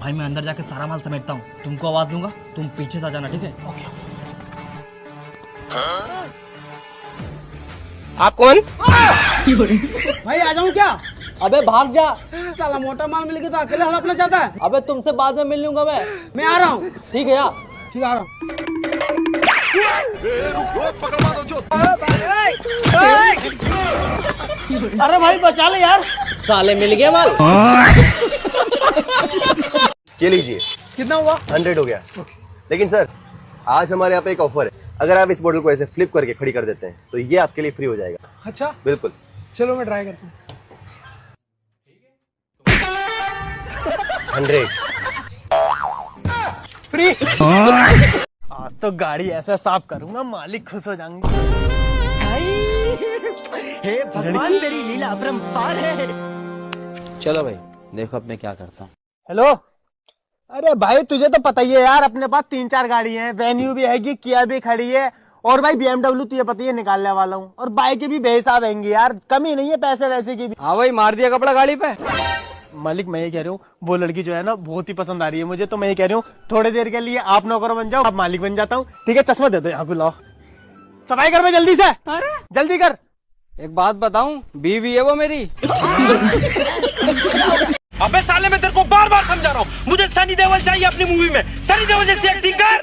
भाई मैं अंदर जाके सारा माल समेटता हूँ, तुमको आवाज दूंगा, तुम पीछे से आ जाना, ठीक है? आप कौन? भाई आ जाऊं क्या? अबे भाग जा। साला मोटा माल मिल गया तो अकेले हड़पना चाहता है। अबे तुमसे बाद में मिल लूंगा मैं आ रहा हूँ। ठीक है यार। ठीक आ रहा हूँ। अरे भाई बचा ले यार। साले मिल गया माल। ये लीजिए। कितना हुआ? 100 हो गया। लेकिन सर आज हमारे यहाँ पे एक ऑफर है, अगर आप इस बोतल को ऐसे फ्लिप करके खड़ी कर देते हैं तो ये आपके लिए फ्री हो जाएगा। अच्छा बिल्कुल। चलो मैं ट्राई करता हूँ। 100 फ्री। आज तो गाड़ी ऐसा साफ करूंगा मालिक खुश हो जाएंगे। हे भगवान तेरी लीला अपरंपार है। चलो भाई देखो अब मैं क्या करता हूँ। हेलो। अरे भाई तुझे तो पता ही है यार, अपने पास 3-4 गाड़ी हैं, वेन्यू भी है, किया भी खड़ी है, और भाई BMW तुझे पता ही है निकालने वाला हूँ, और बाइक भी बेहिसाब आएंगी यार, कमी नहीं है पैसे वैसे की भी। हाँ भाई मार दिया कपड़ा गाड़ी पे। मालिक मैं ये कह रहा हूँ वो लड़की जो है ना बहुत ही पसंद आ रही है मुझे, तो मैं ये कह रही हूँ थोड़ी देर के लिए आप नौकर बन जाओ, आप मालिक बन जाता हूँ। ठीक है चश्मा दे दो यहाँ पे, लाओ सफाई कर, मैं जल्दी से। अरे जल्दी कर। एक बात बताऊं, बीवी है वो मेरी। अबे साले मैं तेरे को बार बार समझा रहा हूँ, मुझे सनी देओल चाहिए अपनी मूवी में। सनी देओल जैसी एक्टिंग कर,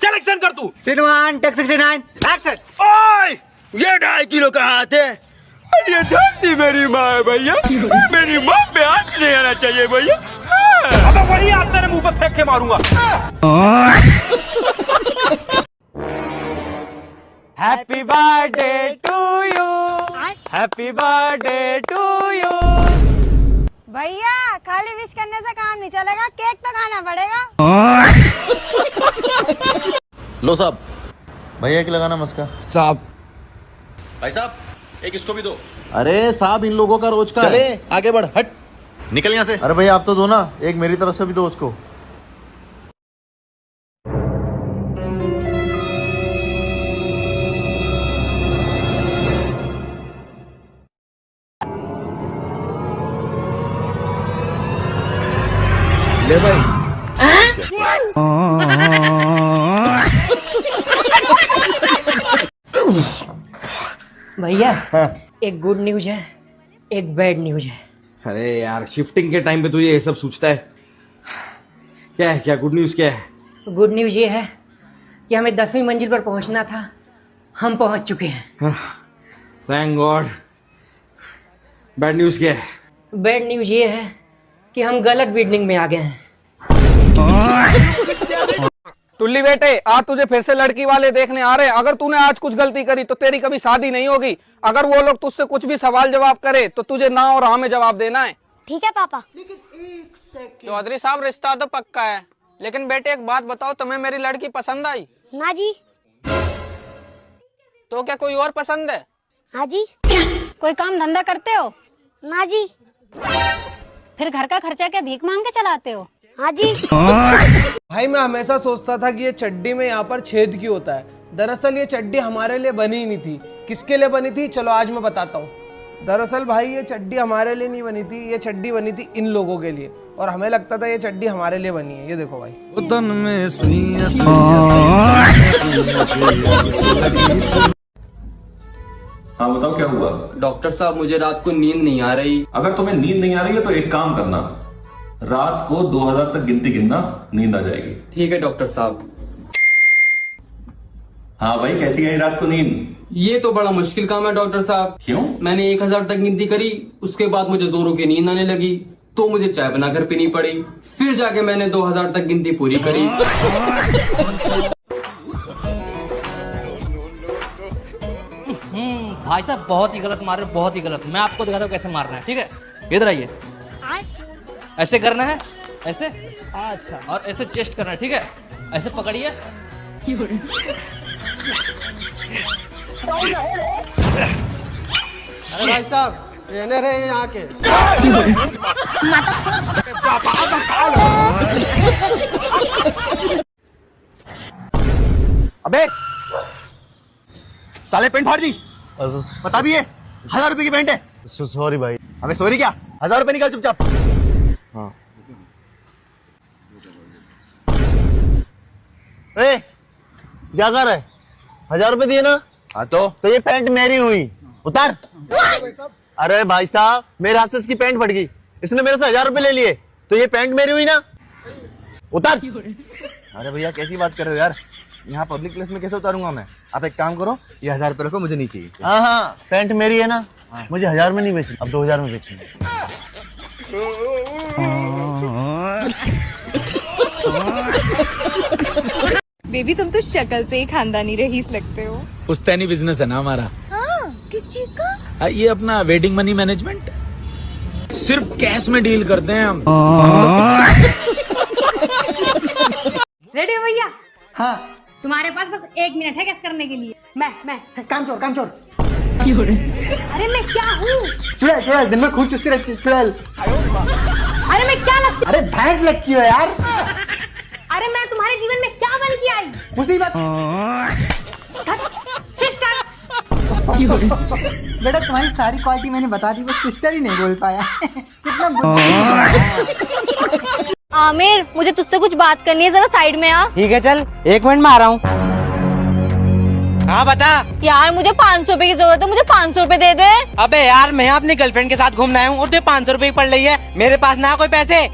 चल एक्शन कर तू। सिनेमान टेक 69 एक्शन। ओए ये 2.5 किलो का हाथ है, ये जानती मेरी माँ है भैया, मेरी माँ पे हाथ नहीं आना चाहिए भैया। अबे वही आज तेरे मुंह पे फेंक के मारूंगा। Happy birthday to you, happy birthday to you. भैया खाली विश करने से काम नहीं चलेगा, केक तो खाना पड़ेगा। लो साहब, भैया की लगाना मस्का। साहब भाई साहब एक इसको भी दो। अरे साहब इन लोगों का रोज का चले है। आगे बढ़, हट निकल यहाँ से। अरे भैया आप तो दो ना, एक मेरी तरफ से भी दो उसको। ले भाई। भैया एक गुड न्यूज है, एक बैड न्यूज है। अरे यार शिफ्टिंग के टाइम पे तुझे ये सब सोचता है क्या है? क्या गुड न्यूज क्या है? गुड न्यूज ये है कि हमें 10वीं मंजिल पर पहुंचना था, हम पहुंच चुके हैं। Thank God. बैड न्यूज क्या है? बैड न्यूज ये है कि हम गलत बिल्डिंग में आ गए हैं। टुल्ली बेटे आज तुझे फिर से लड़की वाले देखने आ रहे हैं। अगर तूने आज कुछ गलती करी तो तेरी कभी शादी नहीं होगी। अगर वो लोग तुझसे कुछ भी सवाल जवाब करे तो तुझे ना और हाँ में जवाब देना है। ठीक है पापा। चौधरी साहब रिश्ता तो पक्का है, लेकिन बेटे एक बात बताओ, तुम्हें मेरी लड़की पसंद आई? ना जी। तो क्या कोई और पसंद है? हाँ जी। कोई काम धंधा करते हो? ना जी। फिर घर का खर्चा क्या भीख मांग के चलाते हो? हाँ जी। भाई मैं हमेशा सोचता था कि ये चड्डी में यहाँ पर छेद क्यों होता है। दरअसल ये चड्डी हमारे लिए बनी ही नहीं थी। किसके लिए बनी थी चलो आज मैं बताता हूँ। दरअसल भाई ये चड्डी हमारे लिए नहीं बनी थी, ये चड्डी बनी थी इन लोगों के लिए, और हमें लगता था ये चड्डी हमारे लिए बनी है। ये देखो भाई। हाँ बताओ क्या हुआ? डॉक्टर साहब मुझे रात को नींद नहीं आ रही। अगर तुम्हें नींद नहीं आ रही है तो एक काम करना, रात को 2000 तक गिनती गिनना, नींद आ जाएगी। ठीक है डॉक्टर साहब। हाँ भाई कैसी आई रात को नींद? ये तो बड़ा मुश्किल काम है डॉक्टर साहब। क्यों? मैंने 1000 तक गिनती करी, उसके बाद मुझे जोरों की नींद आने लगी, तो मुझे चाय बनाकर पीनी पड़ी, फिर जाके मैंने 2000 तक गिनती पूरी करी। भाई साहब बहुत ही गलत मार रहे हो, बहुत ही गलत। मैं आपको दिखाता हूँ कैसे मारना है, ठीक है? इधर आइए, ऐसे करना है, ऐसे। अच्छा। और ऐसे चेस्ट करना है, ठीक है? ऐसे पकड़िए। अरे भाई साहब ट्रेनर है यहाँ के। अबे साले पेंट फाड़ दी। बता भी है 1000 रुपए की पेंट है। सॉरी भाई। अबे सॉरी क्या, 1000 रुपए निकाल चुपचाप। हाँ क्या कर रहे? 1000 रुपए दिए ना? हाँ तो ये पैंट मेरी हुई, उतार। अरे भाई साहब, मेरे हाथ से इसकी पैंट फट गई, इसने मेरे से 1000 रुपए ले लिए, तो ये पैंट मेरी हुई ना? उतार। अरे भैया कैसी बात कर रहे हो यार, यहाँ पब्लिक प्लेस में कैसे उतारूंगा मैं? आप एक काम करो, ये 1000 रुपए रखो, मुझे नहीं चाहिए। हाँ, पैंट मेरी है ना, मुझे 1000 में नहीं बेचनी, अब 2000 में बेचनी। बेबी तुम तो शक्ल से ही खानदानी रईस लगते हो। पुश्तैनी बिजनेस है ना हमारा। हाँ, किस चीज का? ये अपना वेडिंग मनी मैनेजमेंट, सिर्फ कैश में डील करते हैं हम। रेडी हो भैया? हाँ तुम्हारे पास बस 1 मिनट है गैस करने के लिए। मैं काम चोर अरे मैं क्या हूँ? चुड़ैल दिन में खूब चुस्ती रहती है चुड़ैल। अरे मैं क्या लगती? अरे भैंस लगती हो यार। अरे मैं तुम्हारे जीवन में क्या बन के आई? मुसीबत। सिस्टर। बेटा तुम्हारी सारी क्वालिटी मैंने बता दी, बस सिस्टर ही नहीं बोल पाया। कितना आमिर, मुझे तुझसे कुछ बात करनी है, जरा साइड में आ। ठीक है चल, 1 मिनट में आ रहा हूँ। हाँ बता यार मुझे 500 रुपए की जरूरत है, मुझे 500 रुपए दे दे। अबे यार मैं अपनी गर्लफ्रेंड के साथ घूमना हूँ और तुझे 500 रुपए की पड़ रही है, मेरे पास ना कोई पैसे।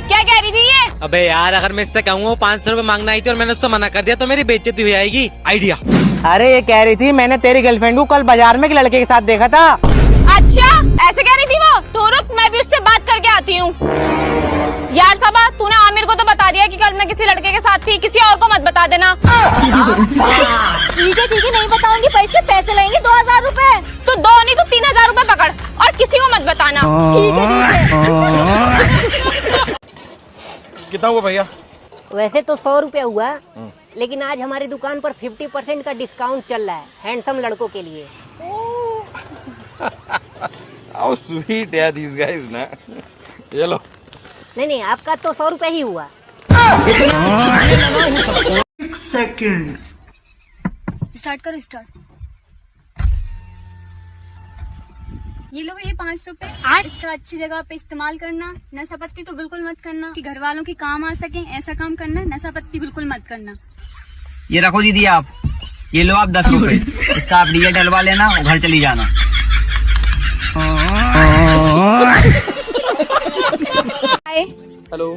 क्या कह रही थी ये? अबे यार अगर मैं इससे कहूँ 500 रुपए मांगना आई थी और मैंने उससे मना कर दिया तो मेरी बेइज्जती हो जाएगी। आइडिया। अरे ये कह रही थी मैंने तेरी गर्लफ्रेंड को कल बाजार में एक लड़के के साथ देखा था। अच्छा ऐसे कह रही थी वो? तो रुक मैं भी उससे बात करके आती हूँ। यार सबा तूने आमिर को तो बता दिया कि कल मैं किसी लड़के के साथ थी, किसी और को मत बता देना। ठीक है नहीं बताऊंगी, पर इसके पैसे लगेंगे 2000 रुपए। तो 2 नहीं तो 3000 रुपए पकड़ और किसी को मत बताना। ठीक है। कितना हुआ भैया? वैसे तो 100 रुपया हुआ, लेकिन आज हमारी दुकान पर 50% का डिस्काउंट चल रहा है हैंडसम लड़कों के लिए। How sweet है these guys ना। ये लो। नहीं आपका तो 100 रुपया ही हुआ। 1 सेकंड। स्टार्ट करो स्टार्ट। ये लो ये 5 रुपए, इसका अच्छी जगह पे इस्तेमाल करना। नशा पत्ती तो बिल्कुल मत करना कि घर वालों के काम आ सके, ऐसा काम करना। नशा पत्ती बिल्कुल मत करना। ये रखो दीदी आप, ये लो आप 10 रुपए, इसका आप डीजे डलवा लेना और घर चली जाना। हेलो,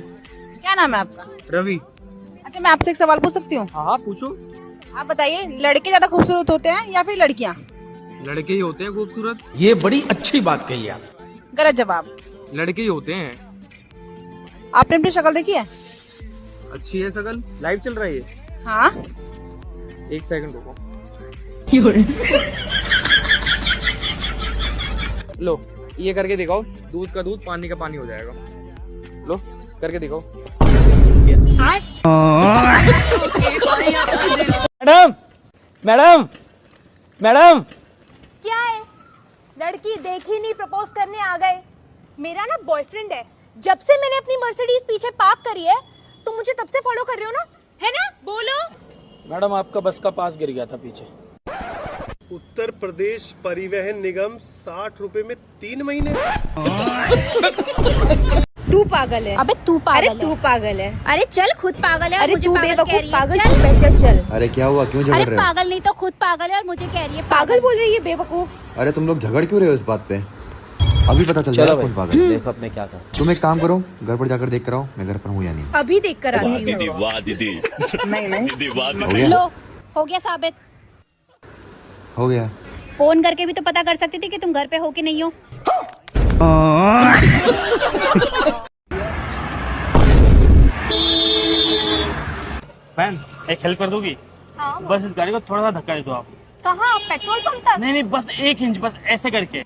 क्या नाम है आपका? रवि। अच्छा मैं आपसे एक सवाल पूछ सकती हूँ? हाँ पूछो। आप बताइए, लड़के ज्यादा खूबसूरत होते हैं या फिर लड़कियाँ? लड़के ही होते हैं खूबसूरत। ये बड़ी अच्छी बात कही आप। गलत जवाब। लड़के ही होते हैं। आपने अपनी शक्ल देखी है? अच्छी है शक्ल, लाइव चल रही है। हाँ 1 सेकंड रुको। लो ये करके दिखाओ, दूध का दूध पानी का पानी हो जाएगा। लो करके दिखाओ। मैडम क्या है? लड़की देखी नहीं प्रपोज करने आ गए। मेरा ना बॉयफ्रेंड है, जब से मैंने अपनी मर्सिडीज पीछे पार्क करी है तो मुझे तब से फॉलो कर रहे हो ना, है ना? बोलो। मैडम आपका बस का पास गिर गया था पीछे। उत्तर प्रदेश परिवहन निगम 60 रुपए में 3 महीने। तू पागल है। अबे तू पागल है। तू पागल है। अरे चल खुद पागल है और अरे मुझे तू पागल कह बेवकूफ रही है। पागल, चल। तू बेंचर चल। अरे क्या हुआ, क्यों झगड़ अरे रहे हो? पागल नहीं तो खुद पागल है और मुझे कह रही है पागल बोल रही है बेवकूफ। अरे तुम लोग झगड़ क्यों रहे हो इस बात पे? अभी पता चल जाएगा कौन पागल है। देखो अपने क्या कर। तुम एक काम करो, घर पर जाकर देख कर आओ मैं घर पर हूँ या नहीं। अभी देख कर आती हूँ। वाह दीदी। हो गया? लो हो गया साबित। हो गया। फोन करके भी तो पता कर सकती थी कि तुम घर पे हो कि नहीं हो। मैम एक हेल्प कर दोगी? हाँ बस इस गाड़ी को थोड़ा सा धक्का दे दो आप। कहाँ? पेट्रोल पंप तक? नहीं बस 1 इंच, बस ऐसे करके।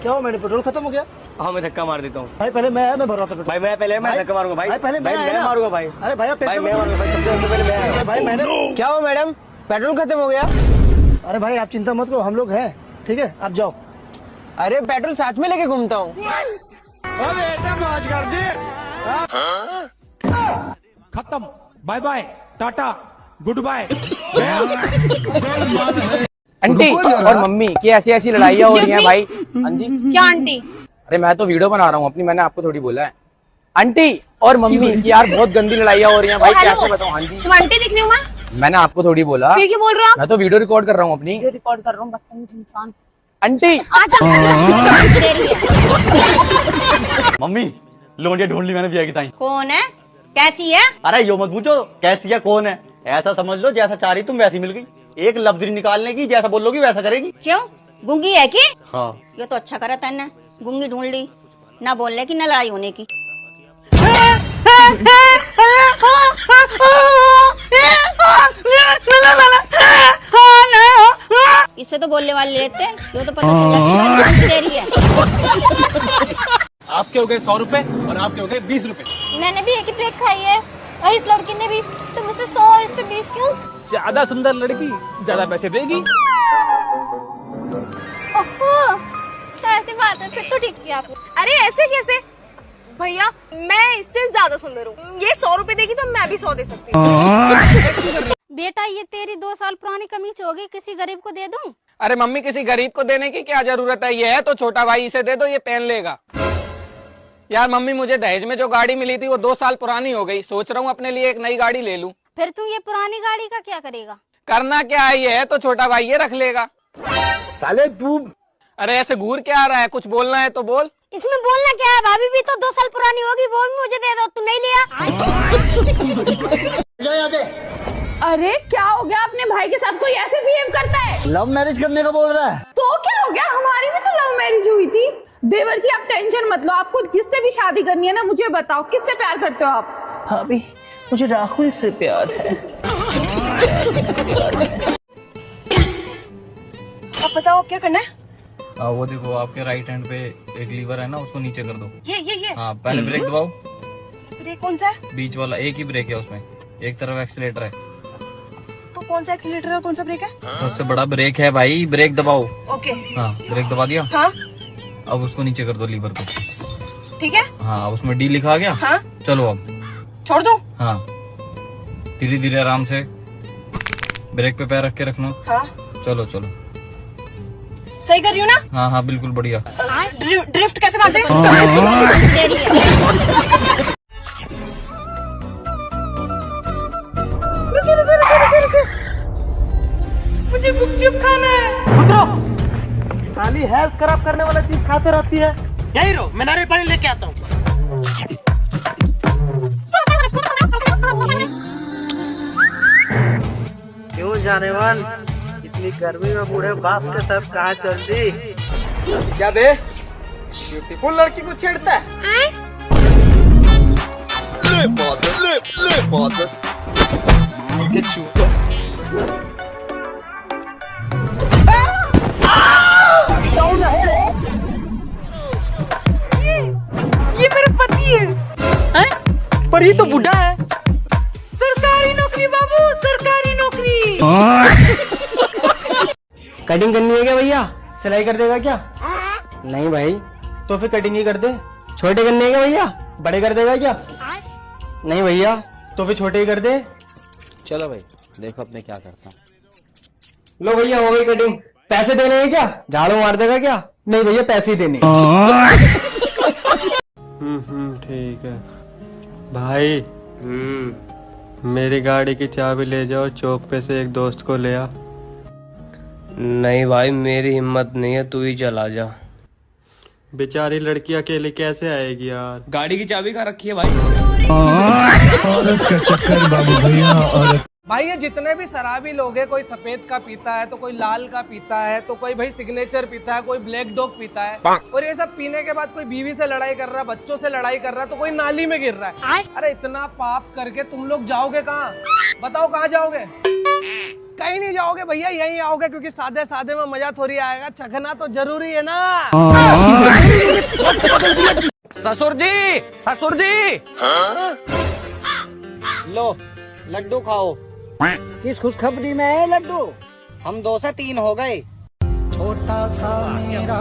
क्या हो, मैंने पेट्रोल खत्म हो गया? हाँ मैं धक्का मार देता हूँ भाई पहले मैं भर रहा था भाई। मैं पहले मैं धक्का मारूंगा भाई। पहले मैं मारूंगा भाई। अरे भाई भाई मैं मारूंगा भाई, सबसे पहले मैं। भाई मैंने क्या हो मैडम, पेट्रोल खत्म हो गया? अरे भाई आप चिंता मत करो, हम लोग हैं, ठीक है आप जाओ। अरे पेट्रोल साथ में लेके घूमता हूँ। खत्म, bye bye, tata, goodbye. Aunty और मम्मी की ऐसी ऐसी लड़ाइयाँ हो रही हैं भाई। हाँ जी क्या आंटी? अरे मैं तो वीडियो बना रहा हूँ अपनी, मैंने आपको थोड़ी बोला है। आंटी और मम्मी की यार बहुत गंदी लड़ाइयाँ हो रही हैं भाई, कैसे बताऊँ। हाँ जी तुम आंटी दिख रही हो? मैंने आपको थोड़ी बोला। फिर क्यों बोल रहे हो आप? मैं तो वीडियो रिकॉर्ड कर रहा हूँ अपनी। रिकॉर्ड कर रहा हूँ, बदतमीज इंसान। आंटी मम्मी लोंडिया ढूंढ ली मैंने बिया की ताई। कौन है? कैसी है? अरे यो मत पूछो कैसी है कौन है, ऐसा समझ लो जैसा चाह रही तुम वैसी मिल गई। एक लफ्ज निकालने की, जैसा बोलोगी वैसा करेगी। क्यों गुंगी है कि? हाँ ये तो अच्छा करा तैने, गुंगी ढूंढ ली, ना बोलने की ना लड़ाई होने की। इससे तो बोलने वाले लेते हैं, ये तो पता चल रही है। आपके हो गए 100 रुपए और आपके हो गए 20 रुपए। मैंने भी एक ही ब्रेक खाई है और इस लड़की ने भी, तो मुझसे 100 और इससे 20 क्यों? ज्यादा सुंदर लड़की ज्यादा पैसे देगी। ओहो, तो ऐसी बात है, फिर तो ठीक किया आपने। अरे ऐसे कैसे भैया, मैं इससे ज्यादा सुंदर हूँ, ये 100 रुपए देगी तो मैं भी 100 दे सकती हूँ। बेटा ये तेरी 2 साल पुरानी कमीज होगी, किसी गरीब को दे दूं? अरे मम्मी किसी गरीब को देने की क्या जरूरत है, ये है तो छोटा भाई इसे दे दो, ये पहन लेगा। यार मम्मी मुझे दहेज में जो गाड़ी मिली थी वो 2 साल पुरानी हो गई, सोच रहा हूँ अपने लिए एक नई गाड़ी ले लूं। फिर तू ये पुरानी गाड़ी का क्या करेगा? करना क्या है, ये है तो छोटा भाई ये रख लेगा। साले तू अरे ऐसे घूर क्या आ रहा है, कुछ बोलना है तो बोल। इसमें बोलना क्या है, भाभी भी तो 2 साल पुरानी होगी, वो भी मुझे दे दो, तू नहीं लिया? अरे क्या हो गया, अपने भाई के साथ कोई ऐसे बिहेव करता है? लव मैरिज करने का बोल रहा है तो क्या हो गया, हमारी भी तो लव मैरिज हुई थी। देवर जी आप टेंशन मत लो, आपको जिससे भी शादी करनी है ना मुझे बताओ, किससे प्यार करते हो आप? भाभी मुझे राहुल से प्यार है। अब बताओ क्या करना है? वो देखो आपके राइट हैंड पे एक लीवर है ना, उसको नीचे कर दो। ये हाँ पहले ब्रेक दबाओ, ब्रेक कौन सा है? बीच वाला, एक ही ब्रेक है उसमें, एक तरफ एक्सीलेटर है। तो कौन सा एक्सीलेटर है और कौन सा ब्रेक है? सबसे बड़ा ब्रेक है भाई, ब्रेक दबाओ। ओके हाँ ब्रेक दबा दिया। हाँ अब उसको नीचे कर दो लीवर को। ठीक है। हाँ उसमें डी लिखा आ गया। हाँ चलो अब छोड़ दूं? हाँ धीरे धीरे आराम से ब्रेक पे पैर रख के रखना। हाँ चलो चलो सही कर रही हूँ ना? हाँ हाँ बिल्कुल बढ़िया। ड्रिफ्ट कैसे मारते हैं? मुझे गुपचुप खाना है। खाली हेल्थ खराब करने वाला चीज खाते रहती है। यही रो, मैं नारियल पानी लेके आता हूँ। क्यों जाने वाल, इतनी गर्मी में बूढ़े बाप के साथ कहाँ चल दी? क्या बे, ब्यूटीफुल लड़की को छेड़ता है? ले बात ये मेरा पति है? पर ये तो बुढ़ा है। सरकारी नौकरी बाबू, सरकारी नौकरी। कटिंग करनी है क्या भैया? सिलाई कर देगा क्या? नहीं भाई, तो फिर कटिंग ही कर दे। छोटे करने है क्या भैया? बड़े कर देगा क्या? नहीं भैया, तो फिर छोटे ही कर दे। चलो भाई देखो अब मैं क्या करता हूँ। लो भैया हो गई कटिंग। पैसे देने हैं क्या? झाड़ू मार देगा क्या? नहीं भैया पैसे ही देने। ठीक है भाई। मेरी गाड़ी की चाबी ले जाओ, चौक पे से एक दोस्त को ले आ। नहीं भाई मेरी हिम्मत नहीं है, तू ही चला जा। बेचारी लड़की अकेली कैसे आएगी यार? गाड़ी की चाबी कहाँ रखी है भाई? औरत का चक्कर बाबू भैया, औरत। भाई ये जितने भी शराबी लोग हैं, कोई सफेद का पीता है तो कोई लाल का पीता है, तो कोई भाई सिग्नेचर पीता है, कोई ब्लैक डॉग पीता है, और ये सब पीने के बाद कोई बीवी से लड़ाई कर रहा है, बच्चों से लड़ाई कर रहा है, तो कोई नाली में गिर रहा है। अरे इतना पाप करके तुम लोग जाओगे कहाँ? बताओ कहाँ जाओगे? कहीं नहीं जाओगे भैया, यहीं आओगे, क्योंकि सादे सादे में मजा थोड़ी आएगा, चखना तो जरूरी है ना। ससुर जी, ससुर जी। लो लड्डू खाओ। किस खुशखबरी में है लड्डू? हम 2 से 3 हो गए। छोटा सा मेरा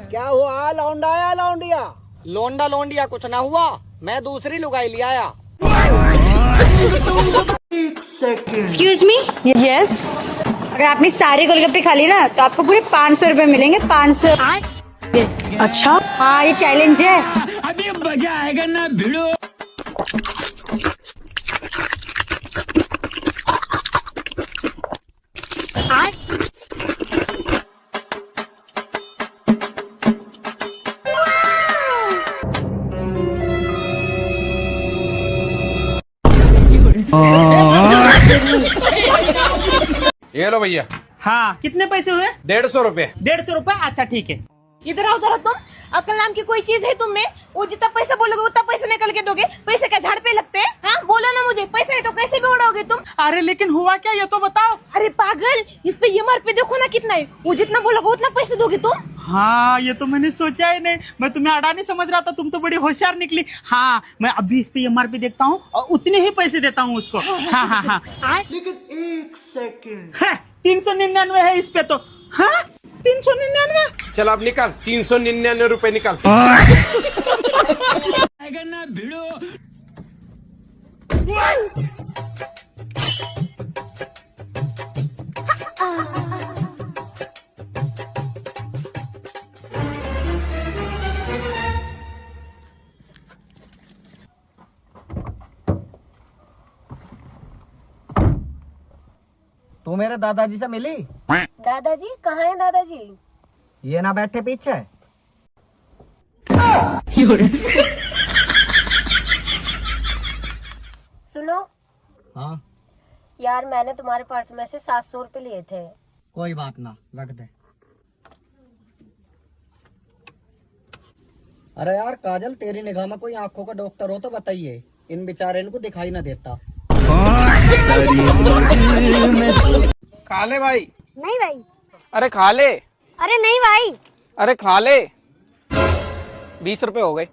क्या हुआ? लौंडा आया लौंडिया? लोंडा लोंडिया कुछ ना हुआ, मैं दूसरी लुगाई ले आया। Excuse me? Yes. अगर आपने सारे गोलगप्पे खा लिए ना तो आपको पूरे 500 रुपए मिलेंगे। 500। अच्छा हाँ, ये चैलेंज है। अभी मजा आएगा ना भिड़ो। ये लो भैया। हाँ, कितने पैसे हुए? 150 रुपए। 150 रुपए? अच्छा ठीक है। इधर आओ जरा तुम। अकल नाम की कोई चीज है तुम में? वो जितना पैसा बोलोगे उतना पैसा निकल के दोगे? पैसे क्या झाड़ पे लगते हैं? हाँ बोलो ना मुझे, पैसा है तो कैसे भी उड़ाओगे तुम? अरे लेकिन हुआ क्या ये तो बताओ। अरे पागल, इस पे MRP देखो ना कितना है। वो जितना बोलोगे उतना पैसे दोगे तुम? हाँ ये तो मैंने सोचा ही नहीं, मैं तुम्हें अडानी समझ रहा था, तुम तो बड़ी होशियार निकली। हाँ मैं अभी इस पे MRP देखता हूँ और उतने ही पैसे देता हूँ उसको। हाँ हाँ हाँ लेकिन 1 सेकंड। 399 है इस पे तो। हाँ 399। चल अब निकाल 399 रुपए निकाल। आएगा ना भिड़ो। तू मेरे दादाजी से मिली? दादाजी कहाँ है दादाजी? ये ना बैठे पीछे। सुनो हाँ यार, मैंने तुम्हारे पर्स में से 700 रुपए लिए थे। कोई बात ना, रख दे। अरे यार काजल, तेरी निगाह में कोई आंखों का डॉक्टर हो तो बताइए, इन बेचारे इनको दिखाई ना देता। खा ले भाई। नहीं भाई। अरे खा ले। अरे नहीं भाई। अरे खा ले। 20 रुपए हो गए।